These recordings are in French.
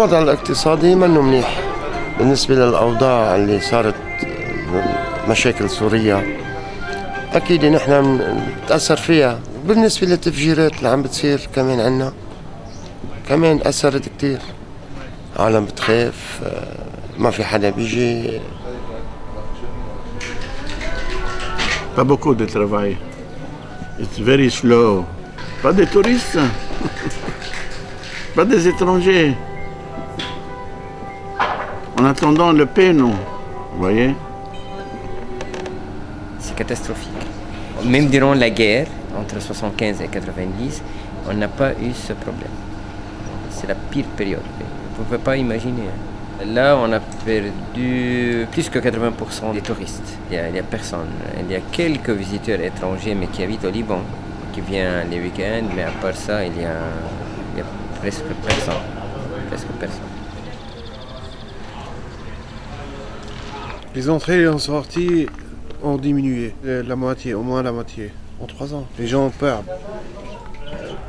الوضع الاقتصادي منه منيح بالنسبة للأوضاع اللي صارت مشاكل سوريا. أكيد نحن نتأثر فيها. بالنسبة للتفجيرات اللي عم بتصير كمان عنا كمان أثرت كتير. عالم بتخاف، ما في حدا بيجي. Pas beaucoup de travail. It's very slow. Pas des touristes, pas des étrangers. En attendant le paix, non. Vous voyez? C'est catastrophique. Même durant la guerre, entre 75 et 90, on n'a pas eu ce problème. C'est la pire période. Vous ne pouvez pas imaginer. Là, on a perdu plus que 80% des touristes. Il n'y a personne. Il y a quelques visiteurs étrangers, mais qui habitent au Liban, qui viennent les week-ends, mais à part ça, il y a presque personne. Presque personne. Les entrées et les sorties ont diminué, la moitié, au moins la moitié, en 3 ans. Les gens ont peur.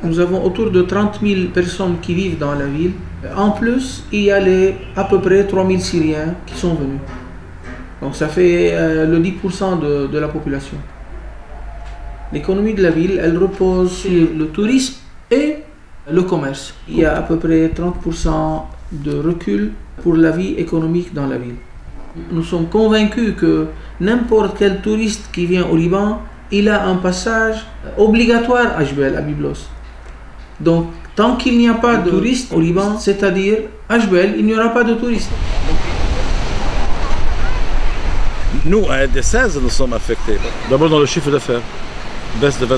Nous avons autour de 30 000 personnes qui vivent dans la ville. En plus, il y a à peu près 3 000 Syriens qui sont venus. Donc ça fait le 10% de la population. L'économie de la ville, elle repose sur le tourisme et le commerce. Il y a à peu près 30% de recul pour la vie économique dans la ville. Nous sommes convaincus que n'importe quel touriste qui vient au Liban, il a un passage obligatoire à Jbel, à Byblos. Donc, tant qu'il n'y a pas de touristes au Liban, c'est-à-dire à Jbel, il n'y aura pas de touristes. Nous, à ED16, nous sommes affectés. D'abord dans le chiffre d'affaires, baisse de 25%.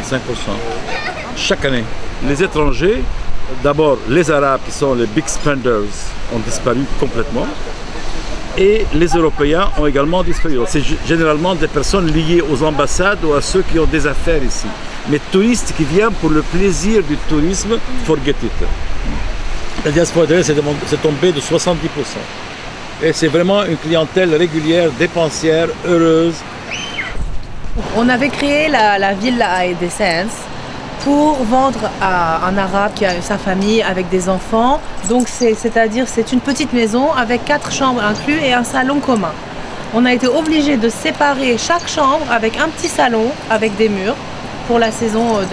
Chaque année. Les étrangers, d'abord les Arabes qui sont les big spenders, ont disparu complètement. Et les Européens ont également disparu. C'est généralement des personnes liées aux ambassades ou à ceux qui ont des affaires ici. Mais touristes qui viennent pour le plaisir du tourisme, forget it. La diaspora c'est tombé de 70%. Et c'est vraiment une clientèle régulière, dépensière, heureuse. On avait créé la villa à Edessens pour vendre à un arabe qui a sa famille avec des enfants. Donc c'est-à-dire c'est une petite maison avec 4 chambres inclus et un salon commun. On a été obligé de séparer chaque chambre avec un petit salon avec des murs pour la saison 2013-2014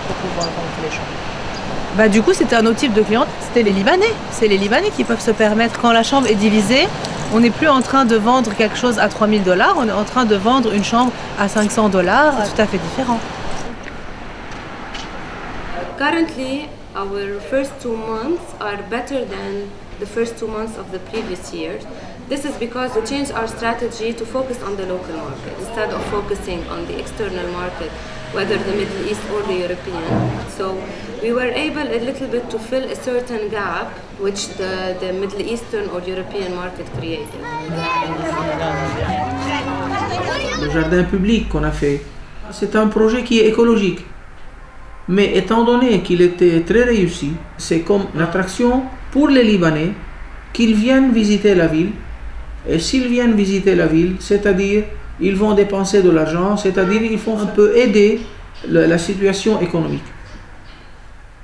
pour pouvoir vendre les chambres. Du coup c'était un autre type de client, c'était les Libanais. C'est les Libanais qui peuvent se permettre, quand la chambre est divisée, on n'est plus en train de vendre quelque chose à 3 000 $, on est en train de vendre une chambre à 500 $, c'est tout à fait différent. Currently, our first 2 months are better than the first 2 months of the previous years. This is because we changed our strategy to focus on the local market instead of focusing on the external market, whether the Middle East or the European. So we were able a little bit to fill a certain gap which the Middle Eastern or European market created. Le jardin public qu'on a fait, c'est un projet qui est écologique. Mais étant donné qu'il était très réussi, c'est comme une attraction pour les Libanais qu'ils viennent visiter la ville. Et s'ils viennent visiter la ville, c'est-à-dire ils vont dépenser de l'argent, c'est-à-dire ils vont un peu aider la situation économique.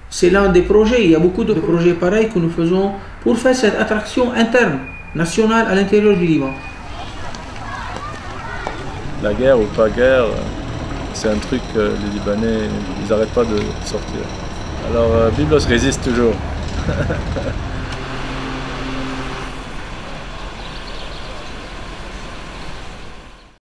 C'est l'un des projets, il y a beaucoup de projets pareils que nous faisons pour faire cette attraction interne, nationale à l'intérieur du Liban. La guerre ou pas guerre, c'est un truc que les Libanais, ils n'arrêtent pas de sortir. Alors Byblos résiste toujours.